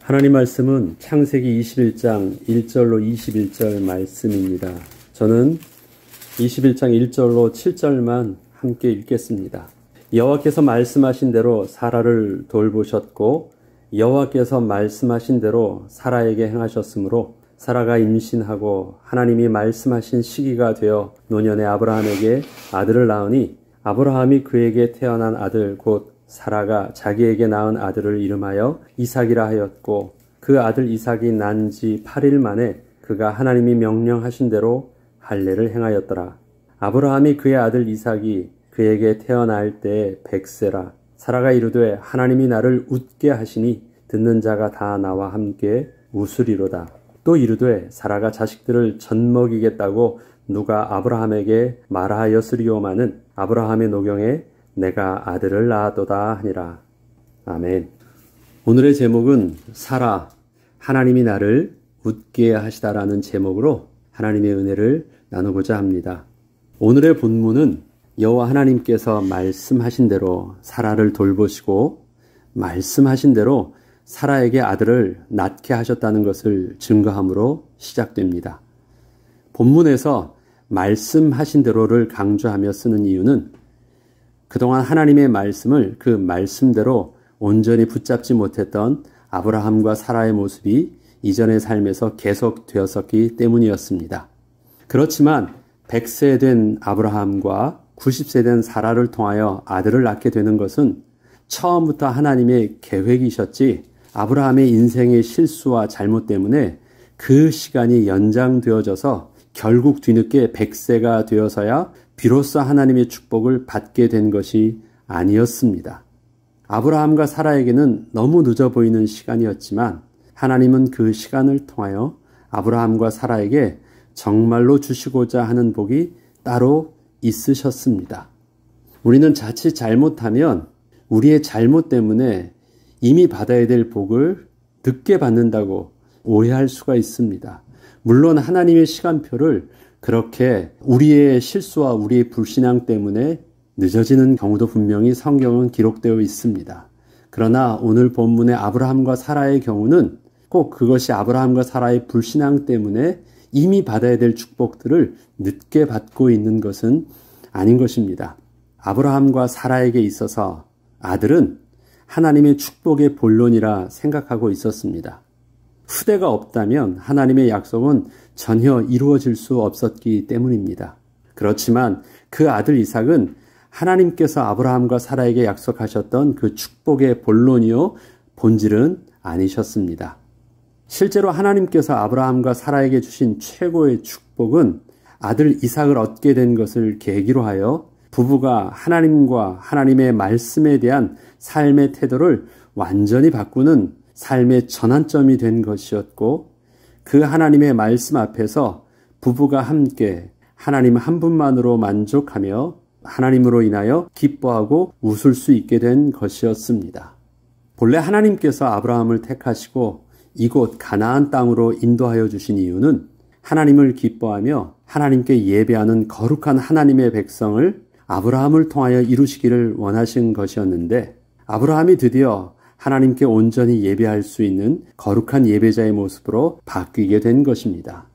하나님 말씀은 창세기 21장 1절로 21절 말씀입니다. 저는 21장 1절로 7절만 함께 읽겠습니다. 여호와께서 말씀하신 대로 사라를 돌보셨고 여호와께서 말씀하신 대로 사라에게 행하셨으므로 사라가 임신하고 하나님이 말씀하신 시기가 되어 노년의 아브라함에게 아들을 낳으니 아브라함이 그에게 태어난 아들 곧 사라가 자기에게 낳은 아들을 이름하여 이삭이라 하였고 그 아들 이삭이 난 지 8일 만에 그가 하나님이 명령하신 대로 할례를 행하였더라. 아브라함이 그의 아들 이삭이 그에게 태어날 때에 100세라. 사라가 이르되 하나님이 나를 웃게 하시니 듣는 자가 다 나와 함께 웃으리로다. 또 이르되 사라가 자식들을 젖먹이겠다고 누가 아브라함에게 말하였으리오마는 아브라함의 노경에 내가 아들을 낳았도다 하니라. 아멘. 오늘의 제목은 사라, 하나님이 나를 웃게 하시다라는 제목으로 하나님의 은혜를 나누고자 합니다. 오늘의 본문은 여호와 하나님께서 말씀하신 대로 사라를 돌보시고 말씀하신 대로 사라에게 아들을 낳게 하셨다는 것을 증거함으로 시작됩니다. 본문에서 말씀하신 대로를 강조하며 쓰는 이유는 그동안 하나님의 말씀을 그 말씀대로 온전히 붙잡지 못했던 아브라함과 사라의 모습이 이전의 삶에서 계속되었었기 때문이었습니다. 그렇지만 100세 된 아브라함과 90세 된 사라를 통하여 아들을 낳게 되는 것은 처음부터 하나님의 계획이셨지 아브라함의 인생의 실수와 잘못 때문에 그 시간이 연장되어져서 결국 뒤늦게 100세가 되어서야 비로소 하나님의 축복을 받게 된 것이 아니었습니다. 아브라함과 사라에게는 너무 늦어 보이는 시간이었지만 하나님은 그 시간을 통하여 아브라함과 사라에게 정말로 주시고자 하는 복이 따로 있으셨습니다. 우리는 자칫 잘못하면 우리의 잘못 때문에 이미 받아야 될 복을 늦게 받는다고 오해할 수가 있습니다. 물론 하나님의 시간표를 그렇게 우리의 실수와 우리의 불신앙 때문에 늦어지는 경우도 분명히 성경은 기록되어 있습니다. 그러나 오늘 본문의 아브라함과 사라의 경우는 꼭 그것이 아브라함과 사라의 불신앙 때문에 이미 받아야 될 축복들을 늦게 받고 있는 것은 아닌 것입니다. 아브라함과 사라에게 있어서 아들은 하나님의 축복의 본론이라 생각하고 있었습니다. 후대가 없다면 하나님의 약속은 전혀 이루어질 수 없었기 때문입니다. 그렇지만 그 아들 이삭은 하나님께서 아브라함과 사라에게 약속하셨던 그 축복의 본론이요 본질은 아니셨습니다. 실제로 하나님께서 아브라함과 사라에게 주신 최고의 축복은 아들 이삭을 얻게 된 것을 계기로 하여 부부가 하나님과 하나님의 말씀에 대한 삶의 태도를 완전히 바꾸는 삶의 전환점이 된 것이었고 그 하나님의 말씀 앞에서 부부가 함께 하나님 한 분만으로 만족하며 하나님으로 인하여 기뻐하고 웃을 수 있게 된 것이었습니다. 본래 하나님께서 아브라함을 택하시고 이곳 가나안 땅으로 인도하여 주신 이유는 하나님을 기뻐하며 하나님께 예배하는 거룩한 하나님의 백성을 아브라함을 통하여 이루시기를 원하신 것이었는데 아브라함이 드디어 하나님께 온전히 예배할 수 있는 거룩한 예배자의 모습으로 바뀌게 된 것입니다.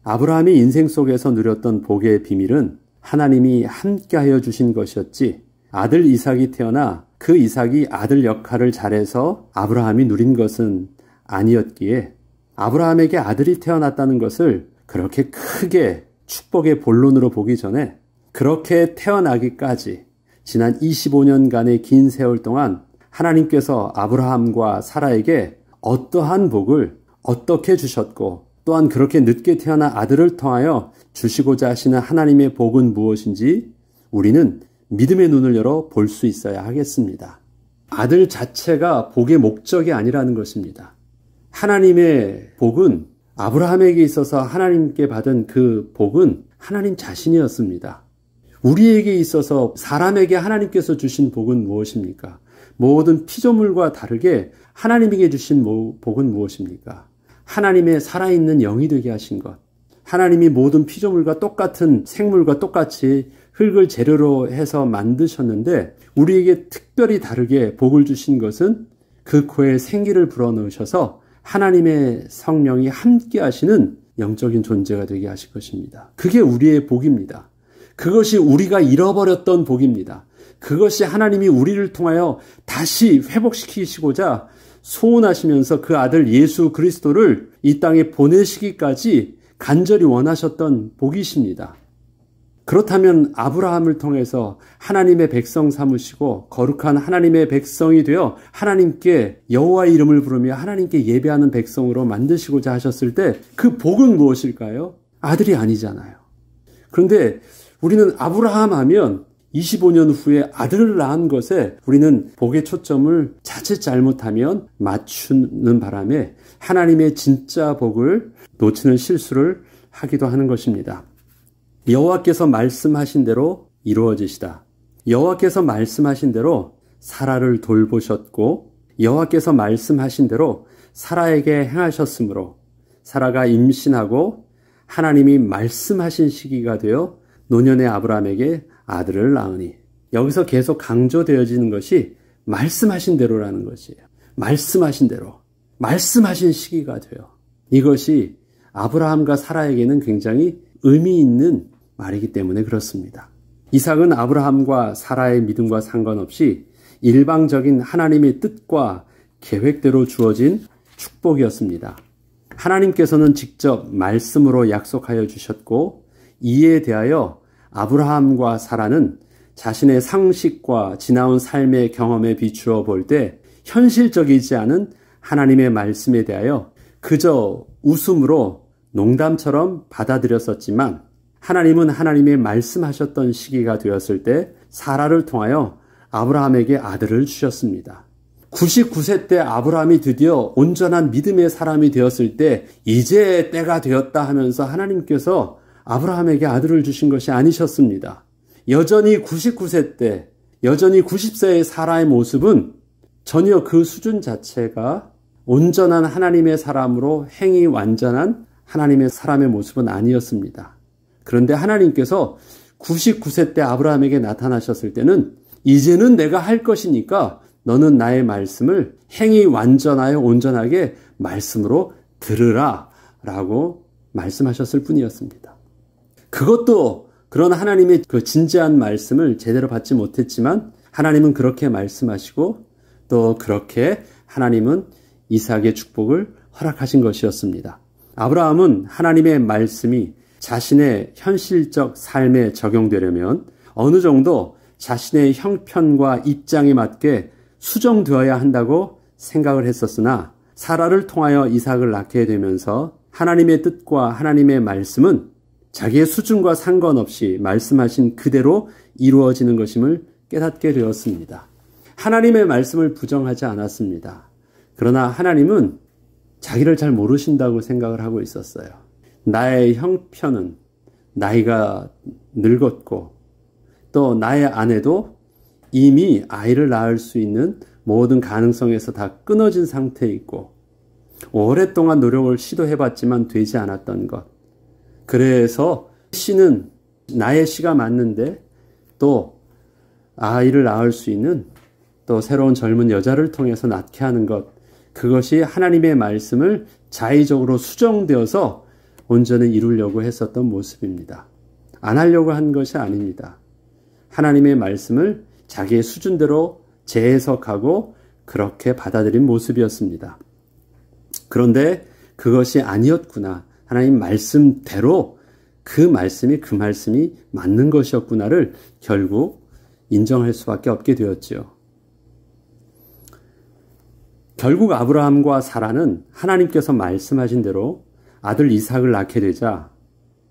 아브라함이 인생 속에서 누렸던 복의 비밀은 하나님이 함께하여 주신 것이었지 아들 이삭이 태어나 그 이삭이 아들 역할을 잘해서 아브라함이 누린 것은 아니었기에 아브라함에게 아들이 태어났다는 것을 그렇게 크게 축복의 본론으로 보기 전에 그렇게 태어나기까지 지난 25년간의 긴 세월 동안 하나님께서 아브라함과 사라에게 어떠한 복을 어떻게 주셨고 또한 그렇게 늦게 태어난 아들을 통하여 주시고자 하시는 하나님의 복은 무엇인지 우리는 믿음의 눈을 열어 볼 수 있어야 하겠습니다. 아들 자체가 복의 목적이 아니라는 것입니다. 하나님의 복은 아브라함에게 있어서 하나님께 받은 그 복은 하나님 자신이었습니다. 우리에게 있어서 사람에게 하나님께서 주신 복은 무엇입니까? 모든 피조물과 다르게 하나님에게 주신 복은 무엇입니까? 하나님의 살아있는 영이 되게 하신 것. 하나님이 모든 피조물과 똑같은 생물과 똑같이 흙을 재료로 해서 만드셨는데 우리에게 특별히 다르게 복을 주신 것은 그 코에 생기를 불어넣으셔서 하나님의 성령이 함께 하시는 영적인 존재가 되게 하실 것입니다. 그게 우리의 복입니다. 그것이 우리가 잃어버렸던 복입니다. 그것이 하나님이 우리를 통하여 다시 회복시키시고자 소원하시면서 그 아들 예수 그리스도를 이 땅에 보내시기까지 간절히 원하셨던 복이십니다. 그렇다면 아브라함을 통해서 하나님의 백성 삼으시고 거룩한 하나님의 백성이 되어 하나님께 여호와의 이름을 부르며 하나님께 예배하는 백성으로 만드시고자 하셨을 때 그 복은 무엇일까요? 아들이 아니잖아요. 그런데 우리는 아브라함 하면 25년 후에 아들을 낳은 것에 우리는 복의 초점을 자칫 잘못하면 맞추는 바람에 하나님의 진짜 복을 놓치는 실수를 하기도 하는 것입니다. 여호와께서 말씀하신 대로 이루어지시다. 여호와께서 말씀하신 대로 사라를 돌보셨고 여호와께서 말씀하신 대로 사라에게 행하셨으므로 사라가 임신하고 하나님이 말씀하신 시기가 되어 노년의 아브라함에게 아들을 낳으니, 여기서 계속 강조되어지는 것이 말씀하신 대로라는 것이에요. 말씀하신 대로, 말씀하신 시기가 돼요. 이것이 아브라함과 사라에게는 굉장히 의미 있는 말이기 때문에 그렇습니다. 이삭은 아브라함과 사라의 믿음과 상관없이 일방적인 하나님의 뜻과 계획대로 주어진 축복이었습니다. 하나님께서는 직접 말씀으로 약속하여 주셨고, 이에 대하여 아브라함과 사라는 자신의 상식과 지나온 삶의 경험에 비추어 볼 때 현실적이지 않은 하나님의 말씀에 대하여 그저 웃음으로 농담처럼 받아들였었지만, 하나님은 하나님의 말씀하셨던 시기가 되었을 때 사라를 통하여 아브라함에게 아들을 주셨습니다. 99세 때 아브라함이 드디어 온전한 믿음의 사람이 되었을 때 이제 때가 되었다 하면서 하나님께서 아브라함에게 아들을 주신 것이 아니셨습니다. 여전히 99세 때, 여전히 90세의 사라의 모습은 전혀 그 수준 자체가 온전한 하나님의 사람으로 행이 완전한 하나님의 사람의 모습은 아니었습니다. 그런데 하나님께서 99세 때 아브라함에게 나타나셨을 때는 이제는 내가 할 것이니까 너는 나의 말씀을 행이 완전하여 온전하게 말씀으로 들으라 라고 말씀하셨을 뿐이었습니다. 그것도 그런 하나님의 그 진지한 말씀을 제대로 받지 못했지만 하나님은 그렇게 말씀하시고 또 그렇게 하나님은 이삭의 축복을 허락하신 것이었습니다. 아브라함은 하나님의 말씀이 자신의 현실적 삶에 적용되려면 어느 정도 자신의 형편과 입장에 맞게 수정되어야 한다고 생각을 했었으나 사라를 통하여 이삭을 낳게 되면서 하나님의 뜻과 하나님의 말씀은 자기의 수준과 상관없이 말씀하신 그대로 이루어지는 것임을 깨닫게 되었습니다. 하나님의 말씀을 부정하지 않았습니다. 그러나 하나님은 자기를 잘 모르신다고 생각을 하고 있었어요. 나의 형편은 나이가 늙었고 또 나의 아내도 이미 아이를 낳을 수 있는 모든 가능성에서 다 끊어진 상태에 있고 오랫동안 노력을 시도해봤지만 되지 않았던 것. 그래서 씨는 나의 씨가 맞는데 또 아이를 낳을 수 있는 또 새로운 젊은 여자를 통해서 낳게 하는 것. 그것이 하나님의 말씀을 자의적으로 수정되어서 온전히 이루려고 했었던 모습입니다. 안 하려고 한 것이 아닙니다. 하나님의 말씀을 자기의 수준대로 재해석하고 그렇게 받아들인 모습이었습니다. 그런데 그것이 아니었구나. 하나님 말씀대로 그 말씀이 맞는 것이었구나를 결국 인정할 수밖에 없게 되었지요. 결국 아브라함과 사라는 하나님께서 말씀하신 대로 아들 이삭을 낳게 되자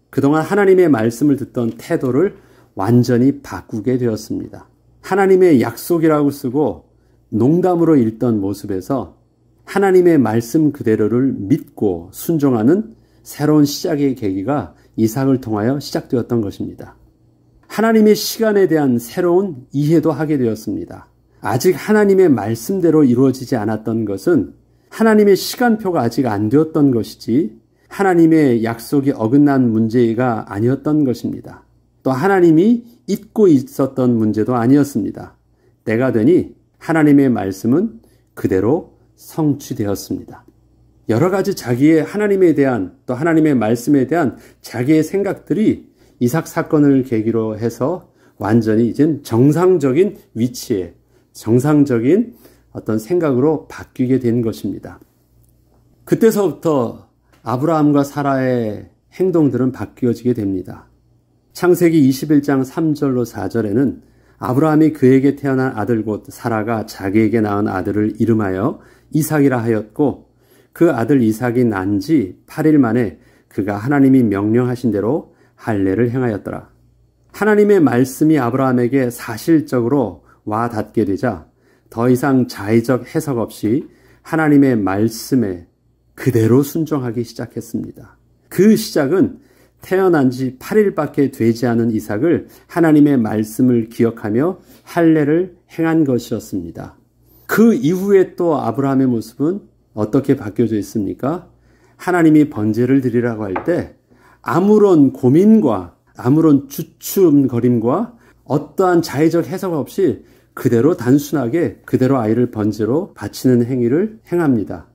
그동안 하나님의 말씀을 듣던 태도를 완전히 바꾸게 되었습니다. 하나님의 약속이라고 쓰고 농담으로 읽던 모습에서 하나님의 말씀 그대로를 믿고 순종하는 새로운 시작의 계기가 이삭을 통하여 시작되었던 것입니다. 하나님의 시간에 대한 새로운 이해도 하게 되었습니다. 아직 하나님의 말씀대로 이루어지지 않았던 것은 하나님의 시간표가 아직 안 되었던 것이지 하나님의 약속이 어긋난 문제가 아니었던 것입니다. 또 하나님이 잊고 있었던 문제도 아니었습니다. 때가 되니 하나님의 말씀은 그대로 성취되었습니다. 여러 가지 자기의 하나님에 대한 또 하나님의 말씀에 대한 자기의 생각들이 이삭 사건을 계기로 해서 완전히 이젠 정상적인 위치에 정상적인 어떤 생각으로 바뀌게 된 것입니다. 그때서부터 아브라함과 사라의 행동들은 바뀌어지게 됩니다. 창세기 21장 3절로 4절에는 아브라함이 그에게 태어난 아들 곧 사라가 자기에게 낳은 아들을 이름하여 이삭이라 하였고 그 아들 이삭이 난 지 8일 만에 그가 하나님이 명령하신 대로 할례를 행하였더라. 하나님의 말씀이 아브라함에게 사실적으로 와 닿게 되자 더 이상 자의적 해석 없이 하나님의 말씀에 그대로 순종하기 시작했습니다. 그 시작은 태어난 지 8일밖에 되지 않은 이삭을 하나님의 말씀을 기억하며 할례를 행한 것이었습니다. 그 이후에 또 아브라함의 모습은 어떻게 바뀌어져 있습니까? 하나님이 번제를 드리라고 할 때 아무런 고민과 아무런 주춤거림과 어떠한 자의적 해석 없이 그대로 단순하게 그대로 아이를 번제로 바치는 행위를 행합니다.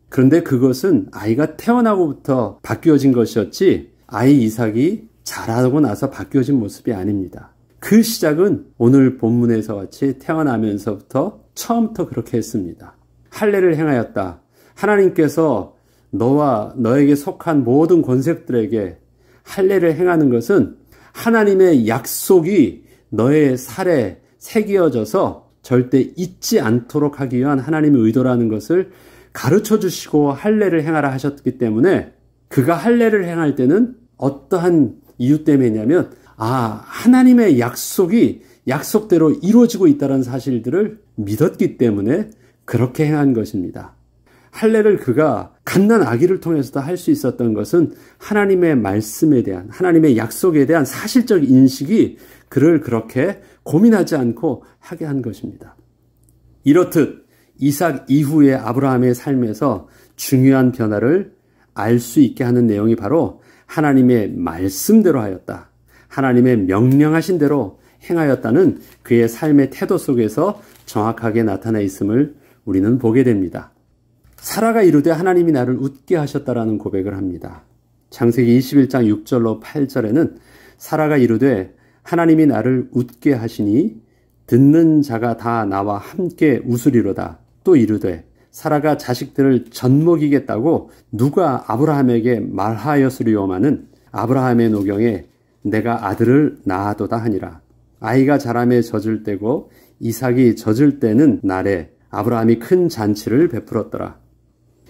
그런데 그것은 아이가 태어나고부터 바뀌어진 것이었지 아이 이삭이 자라고 나서 바뀌어진 모습이 아닙니다. 그 시작은 오늘 본문에서 같이 태어나면서부터 처음부터 그렇게 했습니다. 할례를 행하였다. 하나님께서 너와 너에게 속한 모든 권색들에게 할례를 행하는 것은 하나님의 약속이 너의 살에 새겨져서 절대 잊지 않도록 하기 위한 하나님의 의도라는 것을 가르쳐 주시고 할례를 행하라 하셨기 때문에 그가 할례를 행할 때는 어떠한 이유 때문이냐면 하나님의 약속이 약속대로 이루어지고 있다는 사실들을 믿었기 때문에 그렇게 행한 것입니다. 할례를 그가 갓난 아기를 통해서도 할 수 있었던 것은 하나님의 말씀에 대한 하나님의 약속에 대한 사실적 인식이 그를 그렇게 고민하지 않고 하게 한 것입니다. 이렇듯 이삭 이후의 아브라함의 삶에서 중요한 변화를 알 수 있게 하는 내용이 바로 하나님의 말씀대로 하였다. 하나님의 명령하신 대로 행하였다는 그의 삶의 태도 속에서 정확하게 나타나 있음을 우리는 보게 됩니다. 사라가 이르되 하나님이 나를 웃게 하셨다라는 고백을 합니다. 창세기 21장 6절로 8절에는 사라가 이르되 하나님이 나를 웃게 하시니 듣는 자가 다 나와 함께 웃으리로다. 또 이르되 사라가 자식들을 젖먹이겠다고 누가 아브라함에게 말하였으리오마는 아브라함의 노경에 내가 아들을 낳아도다 하니라. 아이가 자라매 젖을 때고 이삭이 젖을 때는 날에 아브라함이 큰 잔치를 베풀었더라.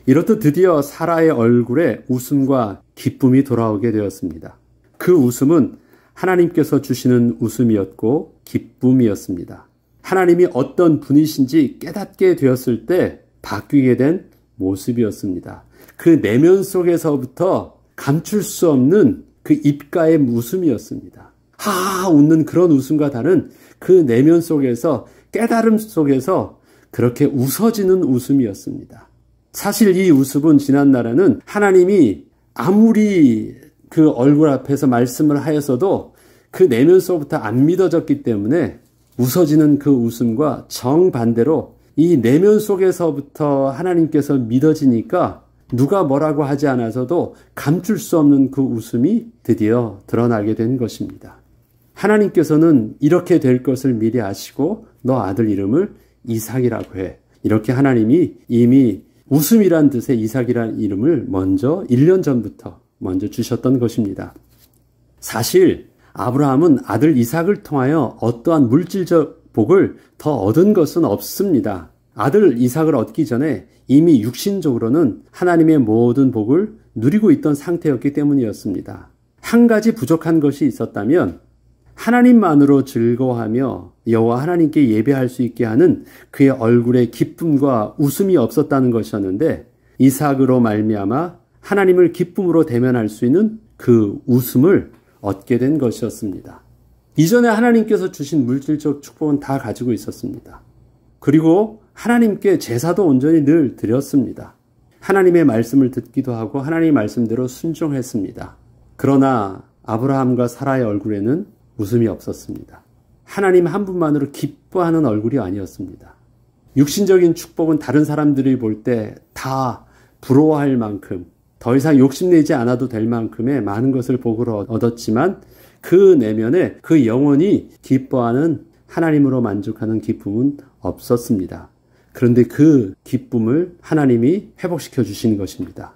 이렇듯 드디어 사라의 얼굴에 웃음과 기쁨이 돌아오게 되었습니다. 그 웃음은 하나님께서 주시는 웃음이었고 기쁨이었습니다. 하나님이 어떤 분이신지 깨닫게 되었을 때 바뀌게 된 모습이었습니다. 그 내면 속에서부터 감출 수 없는 그 입가의 웃음이었습니다. 웃는 그런 웃음과 다른 그 내면 속에서 깨달음 속에서 그렇게 웃어지는 웃음이었습니다. 사실 이 웃음은 지난날에는 하나님이 아무리 그 얼굴 앞에서 말씀을 하였어도 그 내면 속부터 안 믿어졌기 때문에 웃어지는 그 웃음과 정반대로 이 내면 속에서부터 하나님께서 믿어지니까 누가 뭐라고 하지 않아서도 감출 수 없는 그 웃음이 드디어 드러나게 된 것입니다. 하나님께서는 이렇게 될 것을 미리 아시고 너 아들 이름을 이삭이라고 해. 이렇게 하나님이 이미 웃음이란 뜻의 이삭이라는 이름을 먼저 1년 전부터 먼저 주셨던 것입니다. 사실 아브라함은 아들 이삭을 통하여 어떠한 물질적 복을 더 얻은 것은 없습니다. 아들 이삭을 얻기 전에 이미 육신적으로는 하나님의 모든 복을 누리고 있던 상태였기 때문이었습니다. 한 가지 부족한 것이 있었다면 하나님만으로 즐거워하며 여호와 하나님께 예배할 수 있게 하는 그의 얼굴에 기쁨과 웃음이 없었다는 것이었는데 이삭으로 말미암아 하나님을 기쁨으로 대면할 수 있는 그 웃음을 얻게 된 것이었습니다. 이전에 하나님께서 주신 물질적 축복은 다 가지고 있었습니다. 그리고 하나님께 제사도 온전히 늘 드렸습니다. 하나님의 말씀을 듣기도 하고 하나님의 말씀대로 순종했습니다. 그러나 아브라함과 사라의 얼굴에는 웃음이 없었습니다. 하나님 한 분만으로 기뻐하는 얼굴이 아니었습니다. 육신적인 축복은 다른 사람들이 볼 때 다 부러워할 만큼 더 이상 욕심내지 않아도 될 만큼의 많은 것을 복으로 얻었지만 그 내면에 그 영혼이 기뻐하는 하나님으로 만족하는 기쁨은 없었습니다. 그런데 그 기쁨을 하나님이 회복시켜 주시는 것입니다.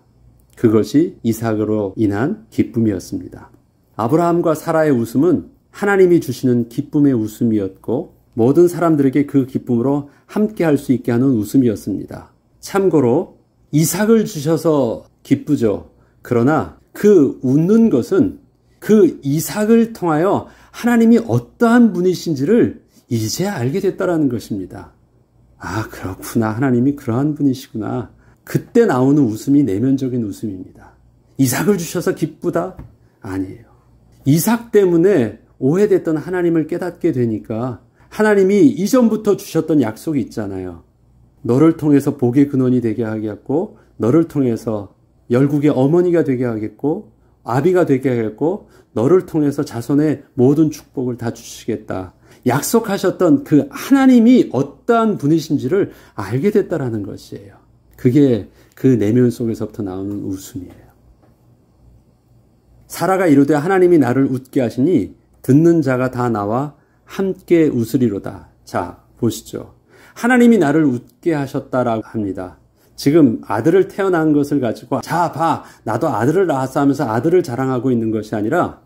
그것이 이삭으로 인한 기쁨이었습니다. 아브라함과 사라의 웃음은 하나님이 주시는 기쁨의 웃음이었고 모든 사람들에게 그 기쁨으로 함께 할 수 있게 하는 웃음이었습니다. 참고로 이삭을 주셔서 기쁘죠. 그러나 그 웃는 것은 그 이삭을 통하여 하나님이 어떠한 분이신지를 이제 알게 됐다라는 것입니다. 아, 그렇구나. 하나님이 그러한 분이시구나. 그때 나오는 웃음이 내면적인 웃음입니다. 이삭을 주셔서 기쁘다? 아니에요. 이삭 때문에 오해됐던 하나님을 깨닫게 되니까 하나님이 이전부터 주셨던 약속이 있잖아요. 너를 통해서 복의 근원이 되게 하겠고, 너를 통해서 열국의 어머니가 되게 하겠고, 아비가 되게 하겠고, 너를 통해서 자손의 모든 축복을 다 주시겠다. 약속하셨던 그 하나님이 어떠한 분이신지를 알게 됐다라는 것이에요. 그게 그 내면 속에서부터 나오는 웃음이에요. 사라가 이르되 하나님이 나를 웃게 하시니 듣는 자가 다 나와 함께 웃으리로다. 자, 보시죠. 하나님이 나를 웃게 하셨다라고 합니다. 지금 아들을 태어난 것을 가지고 자, 봐. 나도 아들을 낳았어 하면서 아들을 자랑하고 있는 것이 아니라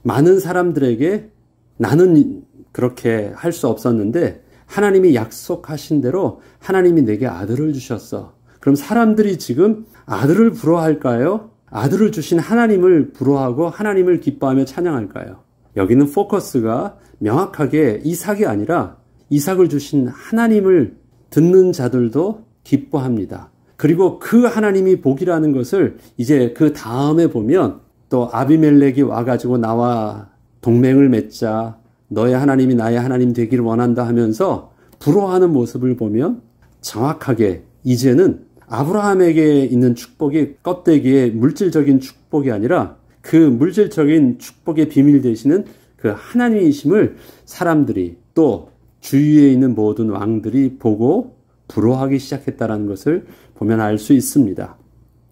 많은 사람들에게 나는 그렇게 할 수 없었는데 하나님이 약속하신 대로 하나님이 내게 아들을 주셨어. 그럼 사람들이 지금 아들을 부러워할까요? 아들을 주신 하나님을 부러워하고 하나님을 기뻐하며 찬양할까요? 여기는 포커스가 명확하게 이삭이 아니라 이삭을 주신 하나님을 듣는 자들도 기뻐합니다. 그리고 그 하나님이 복이라는 것을 이제 그 다음에 보면 또 아비멜렉이 와가지고 나와 동맹을 맺자, 너의 하나님이 나의 하나님 되기를 원한다 하면서 부러워하는 모습을 보면 정확하게 이제는 아브라함에게 있는 축복이 껍데기의 물질적인 축복이 아니라 그 물질적인 축복의 비밀 되시는 그 하나님이심을 사람들이 또 주위에 있는 모든 왕들이 보고 부러워하기 시작했다는 것을 보면 알 수 있습니다.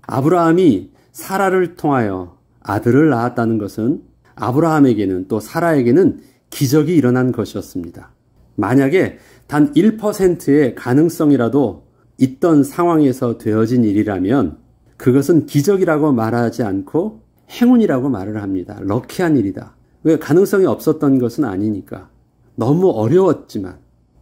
아브라함이 사라를 통하여 아들을 낳았다는 것은 아브라함에게는 또 사라에게는 기적이 일어난 것이었습니다. 만약에 단 1%의 가능성이라도 있던 상황에서 되어진 일이라면 그것은 기적이라고 말하지 않고 행운이라고 말을 합니다. 럭키한 일이다. 왜? 가능성이 없었던 것은 아니니까. 너무 어려웠지만.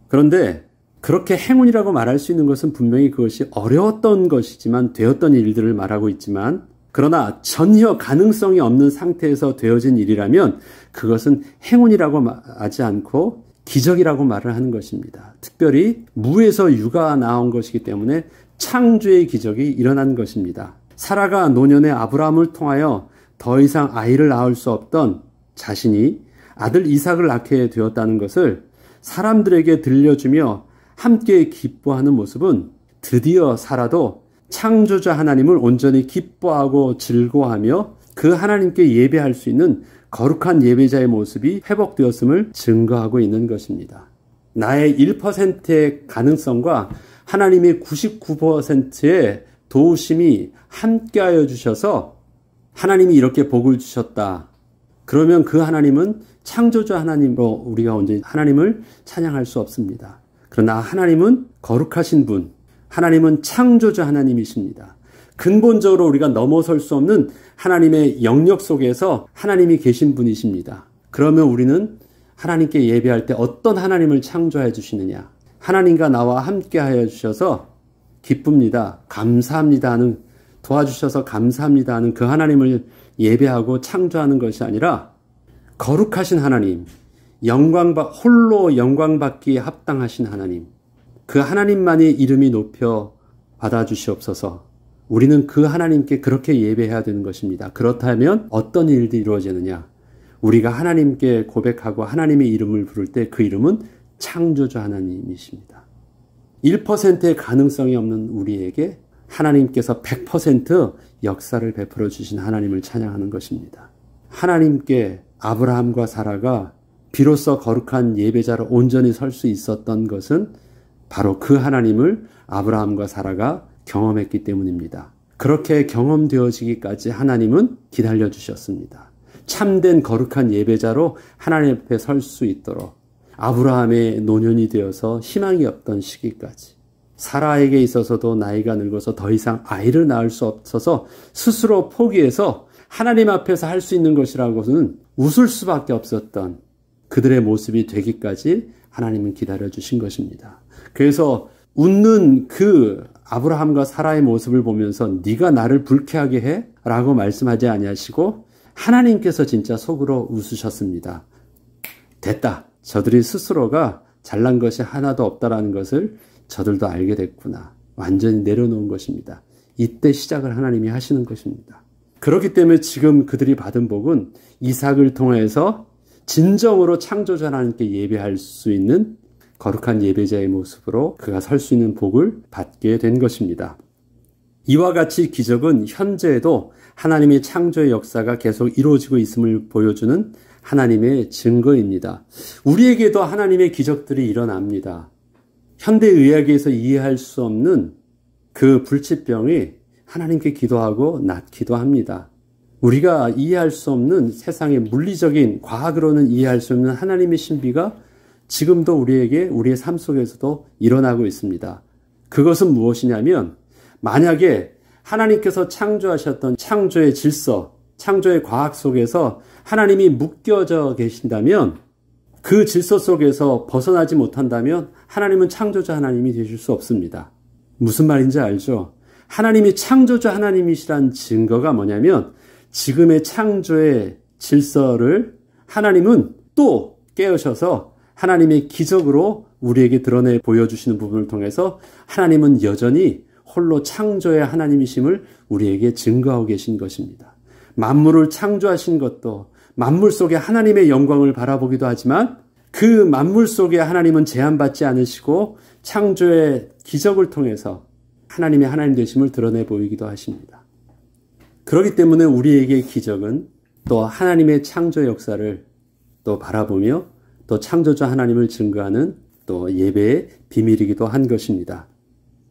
그런데 그렇게 행운이라고 말할 수 있는 것은 분명히 그것이 어려웠던 것이지만 되었던 일들을 말하고 있지만 그러나 전혀 가능성이 없는 상태에서 되어진 일이라면 그것은 행운이라고 하지 않고 기적이라고 말을 하는 것입니다. 특별히 무에서 유가 나온 것이기 때문에 창조의 기적이 일어난 것입니다. 사라가 노년의 아브라함을 통하여 더 이상 아이를 낳을 수 없던 자신이 아들 이삭을 낳게 되었다는 것을 사람들에게 들려주며 함께 기뻐하는 모습은 드디어 사라도 창조자 하나님을 온전히 기뻐하고 즐거워하며 그 하나님께 예배할 수 있는 거룩한 예배자의 모습이 회복되었음을 증거하고 있는 것입니다. 나의 1%의 가능성과 하나님의 99%의 도우심이 함께하여 주셔서 하나님이 이렇게 복을 주셨다. 그러면 그 하나님은 창조자 하나님으로 우리가 언제 하나님을 찬양할 수 없습니다. 그러나 하나님은 거룩하신 분, 하나님은 창조자 하나님이십니다. 근본적으로 우리가 넘어설 수 없는 하나님의 영역 속에서 하나님이 계신 분이십니다. 그러면 우리는 하나님께 예배할 때 어떤 하나님을 창조해 주시느냐? 하나님과 나와 함께 하여 주셔서 기쁩니다. 감사합니다 하는, 도와주셔서 감사합니다 하는 그 하나님을 예배하고 창조하는 것이 아니라 거룩하신 하나님, 홀로 영광받기에 합당하신 하나님, 그 하나님만이 이름이 높여 받아주시옵소서. 우리는 그 하나님께 그렇게 예배해야 되는 것입니다. 그렇다면 어떤 일들이 이루어지느냐? 우리가 하나님께 고백하고 하나님의 이름을 부를 때 그 이름은 창조자 하나님이십니다. 1%의 가능성이 없는 우리에게 하나님께서 100% 역사를 베풀어 주신 하나님을 찬양하는 것입니다. 하나님께 아브라함과 사라가 비로소 거룩한 예배자로 온전히 설 수 있었던 것은 바로 그 하나님을 아브라함과 사라가 경험했기 때문입니다. 그렇게 경험되어지기까지 하나님은 기다려주셨습니다. 참된 거룩한 예배자로 하나님 앞에 설 수 있도록 아브라함의 노년이 되어서 희망이 없던 시기까지, 사라에게 있어서도 나이가 늙어서 더 이상 아이를 낳을 수 없어서 스스로 포기해서 하나님 앞에서 할 수 있는 것이라고는 웃을 수밖에 없었던 그들의 모습이 되기까지 하나님은 기다려주신 것입니다. 그래서 웃는 그 아브라함과 사라의 모습을 보면서 네가 나를 불쾌하게 해? 라고 말씀하지 아니하시고 하나님께서 진짜 속으로 웃으셨습니다. 됐다. 저들이 스스로가 잘난 것이 하나도 없다라는 것을 저들도 알게 됐구나. 완전히 내려놓은 것입니다. 이때 시작을 하나님이 하시는 것입니다. 그렇기 때문에 지금 그들이 받은 복은 이삭을 통해서 진정으로 창조자 하나님께 예배할 수 있는 거룩한 예배자의 모습으로 그가 설 수 있는 복을 받게 된 것입니다. 이와 같이 기적은 현재에도 하나님의 창조의 역사가 계속 이루어지고 있음을 보여주는 하나님의 증거입니다. 우리에게도 하나님의 기적들이 일어납니다. 현대의학에서 이해할 수 없는 그 불치병이 하나님께 기도하고 낫기도 합니다. 우리가 이해할 수 없는 세상의 물리적인, 과학으로는 이해할 수 없는 하나님의 신비가 지금도 우리에게, 우리의 삶 속에서도 일어나고 있습니다. 그것은 무엇이냐면, 만약에 하나님께서 창조하셨던 창조의 질서, 창조의 과학 속에서 하나님이 묶여져 계신다면, 그 질서 속에서 벗어나지 못한다면 하나님은 창조자 하나님이 되실 수 없습니다. 무슨 말인지 알죠? 하나님이 창조자 하나님이시란 증거가 뭐냐면, 지금의 창조의 질서를 하나님은 또 깨우셔서 하나님의 기적으로 우리에게 드러내 보여주시는 부분을 통해서 하나님은 여전히 홀로 창조의 하나님이심을 우리에게 증거하고 계신 것입니다. 만물을 창조하신 것도 만물 속에 하나님의 영광을 바라보기도 하지만 그 만물 속에 하나님은 제한받지 않으시고 창조의 기적을 통해서 하나님의 하나님 되심을 드러내 보이기도 하십니다. 그렇기 때문에 우리에게 기적은 또 하나님의 창조 역사를 또 바라보며 또 창조자 하나님을 증거하는 또 예배의 비밀이기도 한 것입니다.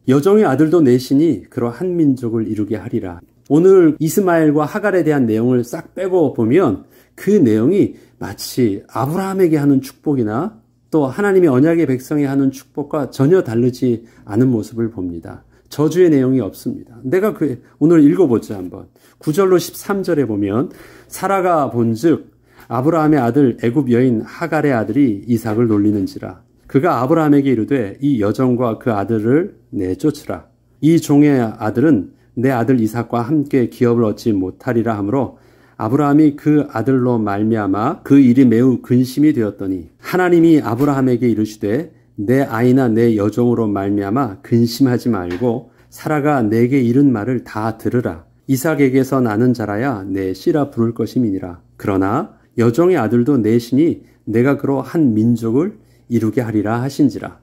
여종의 아들도 내 신이 그러 한 민족을 이루게 하리라. 오늘 이스마엘과 하갈에 대한 내용을 싹 빼고 보면 그 내용이 마치 아브라함에게 하는 축복이나 또 하나님의 언약의 백성에 하는 축복과 전혀 다르지 않은 모습을 봅니다. 저주의 내용이 없습니다. 내가 오늘 읽어보죠 한번. 9절로 13절에 보면 사라가 본즉 아브라함의 아들 애굽 여인 하갈의 아들이 이삭을 놀리는지라. 그가 아브라함에게 이르되 이 여종과 그 아들을 내쫓으라. 이 종의 아들은 내 아들 이삭과 함께 기업을 얻지 못하리라 하므로 아브라함이 그 아들로 말미암아 그 일이 매우 근심이 되었더니 하나님이 아브라함에게 이르시되 내 아이나 내 여종으로 말미암아 근심하지 말고 사라가 내게 이른 말을 다 들으라. 이삭에게서 나는 자라야 내 씨라 부를 것임이니라. 그러나 여종의 아들도 내 신이 내가 그로 한 민족을 이루게 하리라 하신지라.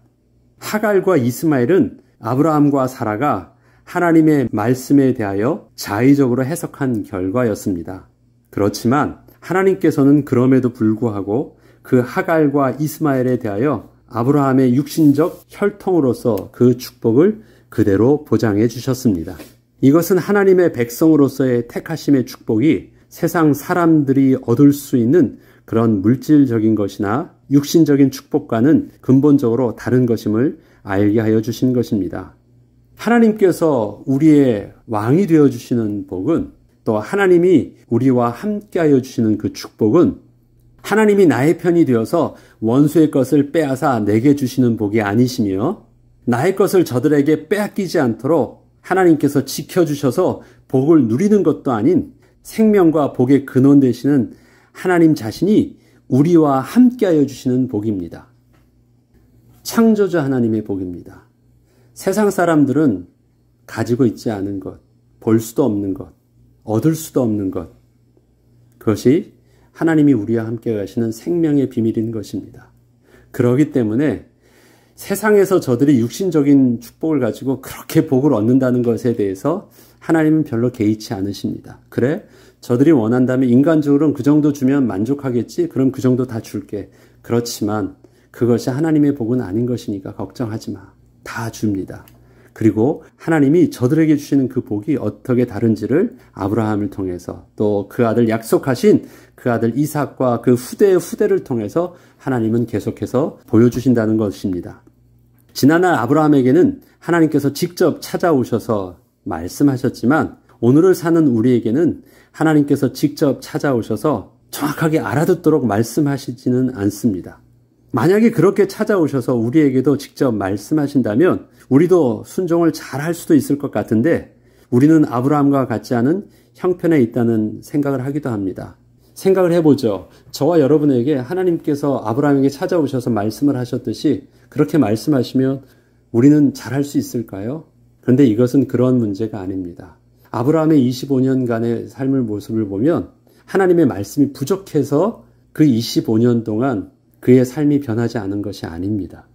하갈과 이스마엘은 아브라함과 사라가 하나님의 말씀에 대하여 자의적으로 해석한 결과였습니다. 그렇지만 하나님께서는 그럼에도 불구하고 그 하갈과 이스마엘에 대하여 아브라함의 육신적 혈통으로서 그 축복을 그대로 보장해 주셨습니다. 이것은 하나님의 백성으로서의 택하심의 축복이 세상 사람들이 얻을 수 있는 그런 물질적인 것이나 육신적인 축복과는 근본적으로 다른 것임을 알게 하여 주신 것입니다. 하나님께서 우리의 왕이 되어 주시는 복은 또 하나님이 우리와 함께 하여 주시는 그 축복은 하나님이 나의 편이 되어서 원수의 것을 빼앗아 내게 주시는 복이 아니시며 나의 것을 저들에게 빼앗기지 않도록 하나님께서 지켜주셔서 복을 누리는 것도 아닌 생명과 복의 근원 되시는 하나님 자신이 우리와 함께하여 주시는 복입니다. 창조자 하나님의 복입니다. 세상 사람들은 가지고 있지 않은 것, 볼 수도 없는 것, 얻을 수도 없는 것, 그것이 하나님이 우리와 함께 가시는 생명의 비밀인 것입니다. 그렇기 때문에 세상에서 저들이 육신적인 축복을 가지고 그렇게 복을 얻는다는 것에 대해서 하나님은 별로 개의치 않으십니다. 그래? 저들이 원한다면 인간적으로는 그 정도 주면 만족하겠지? 그럼 그 정도 다 줄게. 그렇지만 그것이 하나님의 복은 아닌 것이니까 걱정하지 마. 다 줍니다. 그리고 하나님이 저들에게 주시는 그 복이 어떻게 다른지를 아브라함을 통해서 또 그 아들 약속하신 그 아들 이삭과 그 후대의 후대를 통해서 하나님은 계속해서 보여주신다는 것입니다. 지난날 아브라함에게는 하나님께서 직접 찾아오셔서 말씀하셨지만 오늘을 사는 우리에게는 하나님께서 직접 찾아오셔서 정확하게 알아듣도록 말씀하시지는 않습니다. 만약에 그렇게 찾아오셔서 우리에게도 직접 말씀하신다면 우리도 순종을 잘 할 수도 있을 것 같은데 우리는 아브라함과 같지 않은 형편에 있다는 생각을 하기도 합니다. 생각을 해보죠. 저와 여러분에게 하나님께서 아브라함에게 찾아오셔서 말씀을 하셨듯이 그렇게 말씀하시면 우리는 잘 할 수 있을까요? 그런데 이것은 그런 문제가 아닙니다. 아브라함의 25년간의 삶의 모습을 보면 하나님의 말씀이 부족해서 그 25년 동안 그의 삶이 변하지 않은 것이 아닙니다.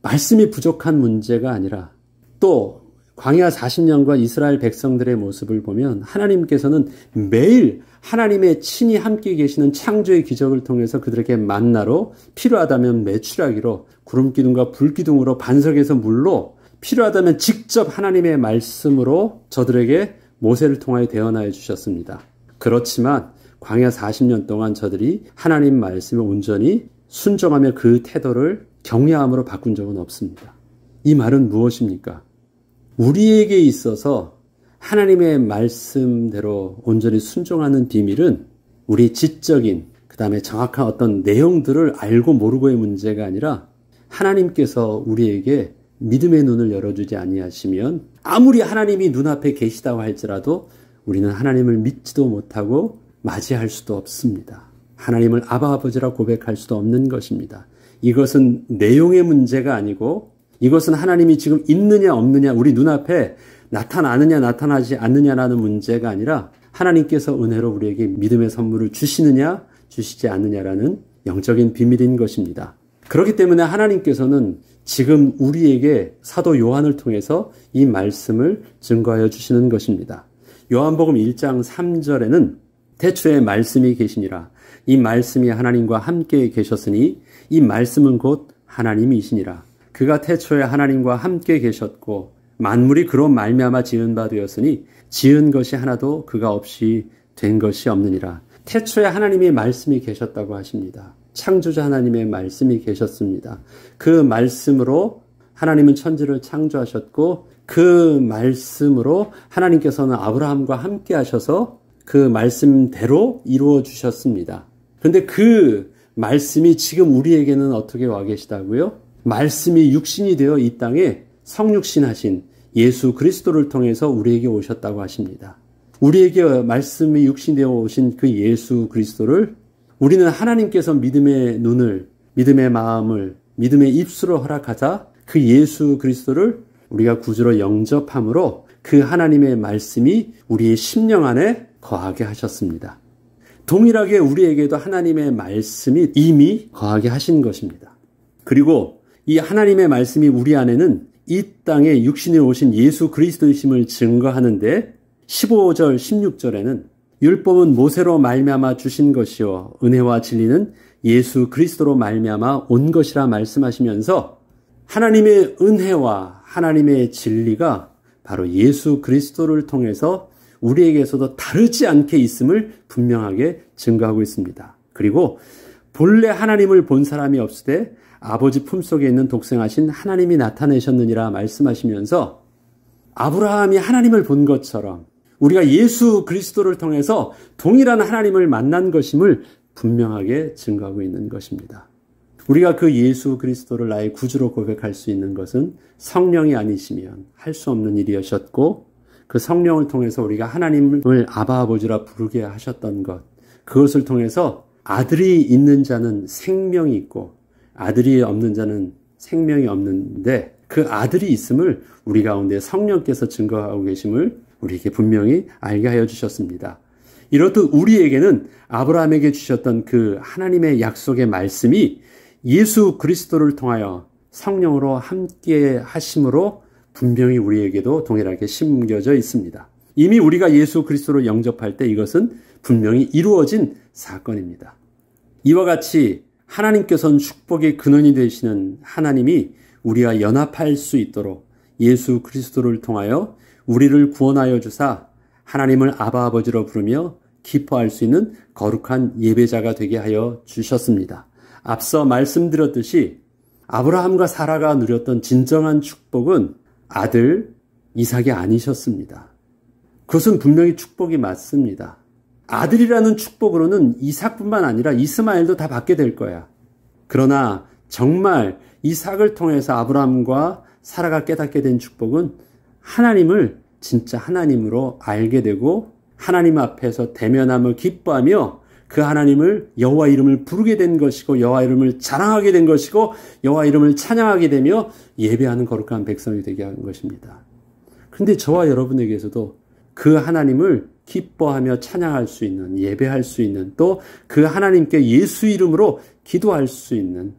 말씀이 부족한 문제가 아니라 또 광야 40년과 이스라엘 백성들의 모습을 보면 하나님께서는 매일 하나님의 친히 함께 계시는 창조의 기적을 통해서 그들에게 만나로 필요하다면 메추라기로 구름기둥과 불기둥으로 반석에서 물로 필요하다면 직접 하나님의 말씀으로 저들에게 모세를 통하여 대언하여 주셨습니다. 그렇지만 광야 40년 동안 저들이 하나님 말씀에 온전히 순종하며 그 태도를 경외함으로 바꾼 적은 없습니다. 이 말은 무엇입니까? 우리에게 있어서 하나님의 말씀대로 온전히 순종하는 비밀은 우리 지적인 그 다음에 정확한 어떤 내용들을 알고 모르고의 문제가 아니라 하나님께서 우리에게 믿음의 눈을 열어주지 아니하시면 아무리 하나님이 눈앞에 계시다고 할지라도 우리는 하나님을 믿지도 못하고 맞이할 수도 없습니다. 하나님을 아바 아버지라 고백할 수도 없는 것입니다. 이것은 내용의 문제가 아니고 이것은 하나님이 지금 있느냐 없느냐 우리 눈앞에 나타나느냐 나타나지 않느냐라는 문제가 아니라 하나님께서 은혜로 우리에게 믿음의 선물을 주시느냐 주시지 않느냐라는 영적인 비밀인 것입니다. 그렇기 때문에 하나님께서는 지금 우리에게 사도 요한을 통해서 이 말씀을 증거하여 주시는 것입니다. 요한복음 1장 3절에는 태초에 말씀이 계시니라. 이 말씀이 하나님과 함께 계셨으니 이 말씀은 곧 하나님이시니라. 그가 태초에 하나님과 함께 계셨고 만물이 그로 말미암아 지은 바 되었으니 지은 것이 하나도 그가 없이 된 것이 없느니라. 태초에 하나님의 말씀이 계셨다고 하십니다. 창조자 하나님의 말씀이 계셨습니다. 그 말씀으로 하나님은 천지를 창조하셨고 그 말씀으로 하나님께서는 아브라함과 함께 하셔서 그 말씀대로 이루어 주셨습니다. 그런데 그 말씀이 지금 우리에게는 어떻게 와 계시다고요? 말씀이 육신이 되어 이 땅에 성육신하신 예수 그리스도를 통해서 우리에게 오셨다고 하십니다. 우리에게 말씀이 육신되어 오신 그 예수 그리스도를 우리는 하나님께서 믿음의 눈을, 믿음의 마음을, 믿음의 입술을 허락하자 그 예수 그리스도를 우리가 구주로 영접함으로 그 하나님의 말씀이 우리의 심령 안에 거하게 하셨습니다. 동일하게 우리에게도 하나님의 말씀이 이미 거하게 하신 것입니다. 그리고 이 하나님의 말씀이 우리 안에는 이 땅에 육신에 오신 예수 그리스도이심을 증거하는데 15절, 16절에는 율법은 모세로 말미암아 주신 것이요 은혜와 진리는 예수 그리스도로 말미암아 온 것이라 말씀하시면서 하나님의 은혜와 하나님의 진리가 바로 예수 그리스도를 통해서 우리에게서도 다르지 않게 있음을 분명하게 증거하고 있습니다. 그리고 본래 하나님을 본 사람이 없으되 아버지 품속에 있는 독생하신 하나님이 나타내셨느니라 말씀하시면서 아브라함이 하나님을 본 것처럼 우리가 예수 그리스도를 통해서 동일한 하나님을 만난 것임을 분명하게 증거하고 있는 것입니다. 우리가 그 예수 그리스도를 나의 구주로 고백할 수 있는 것은 성령이 아니시면 할 수 없는 일이셨고 그 성령을 통해서 우리가 하나님을 아바 아버지라 부르게 하셨던 것, 그것을 통해서 아들이 있는 자는 생명이 있고 아들이 없는 자는 생명이 없는데 그 아들이 있음을 우리 가운데 성령께서 증거하고 계심을 우리에게 분명히 알게 하여 주셨습니다. 이렇듯 우리에게는 아브라함에게 주셨던 그 하나님의 약속의 말씀이 예수 그리스도를 통하여 성령으로 함께 하심으로 분명히 우리에게도 동일하게 심겨져 있습니다. 이미 우리가 예수 그리스도를 영접할 때 이것은 분명히 이루어진 사건입니다. 이와 같이 하나님께서는 축복의 근원이 되시는 하나님이 우리와 연합할 수 있도록 예수 그리스도를 통하여 우리를 구원하여 주사 하나님을 아바 아버지로 부르며 기뻐할 수 있는 거룩한 예배자가 되게 하여 주셨습니다. 앞서 말씀드렸듯이 아브라함과 사라가 누렸던 진정한 축복은 아들 이삭이 아니셨습니다. 그것은 분명히 축복이 맞습니다. 아들이라는 축복으로는 이삭뿐만 아니라 이스마엘도 다 받게 될 거야. 그러나 정말 이삭을 통해서 아브라함과 사라가 깨닫게 된 축복은 하나님을 진짜 하나님으로 알게 되고 하나님 앞에서 대면함을 기뻐하며 그 하나님을 여호와 이름을 부르게 된 것이고 여호와 이름을 자랑하게 된 것이고 여호와 이름을 찬양하게 되며 예배하는 거룩한 백성이 되게 하는 것입니다. 그런데 저와 여러분에게서도 그 하나님을 기뻐하며 찬양할 수 있는, 예배할 수 있는, 또 그 하나님께 예수 이름으로 기도할 수 있는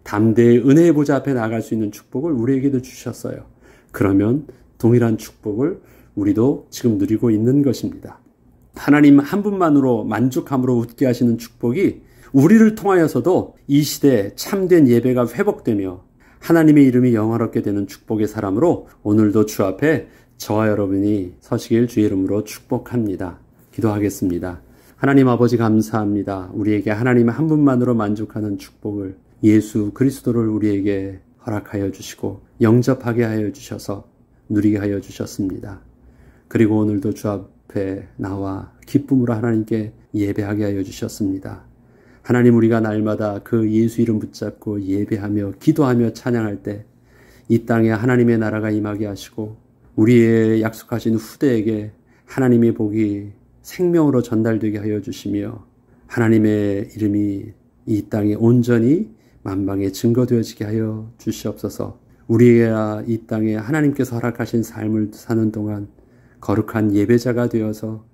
담대의 은혜의 보좌 앞에 나아갈 수 있는 축복을 우리에게도 주셨어요. 그러면 동일한 축복을 우리도 지금 누리고 있는 것입니다. 하나님 한 분만으로 만족함으로 웃게 하시는 축복이 우리를 통하여서도 이 시대에 참된 예배가 회복되며 하나님의 이름이 영화롭게 되는 축복의 사람으로 오늘도 주 앞에 저와 여러분이 서시길 주의 이름으로 축복합니다. 기도하겠습니다. 하나님 아버지 감사합니다. 우리에게 하나님 한 분만으로 만족하는 축복을 예수 그리스도를 우리에게 허락하여 주시고 영접하게 하여 주셔서 누리게 하여 주셨습니다. 그리고 오늘도 주 앞에 나와 기쁨으로 하나님께 예배하게 하여 주셨습니다. 하나님 우리가 날마다 그 예수 이름 붙잡고 예배하며 기도하며 찬양할 때 이 땅에 하나님의 나라가 임하게 하시고 우리의 약속하신 후대에게 하나님의 복이 생명으로 전달되게 하여 주시며 하나님의 이름이 이 땅에 온전히 만방에 증거되어지게 하여 주시옵소서. 우리가 이 땅에 하나님께서 허락하신 삶을 사는 동안 거룩한 예배자가 되어서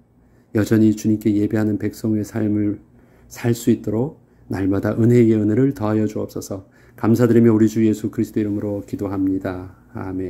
여전히 주님께 예배하는 백성의 삶을 살 수 있도록 날마다 은혜의 은혜를 더하여 주옵소서. 감사드리며 우리 주 예수 그리스도 이름으로 기도합니다. 아멘.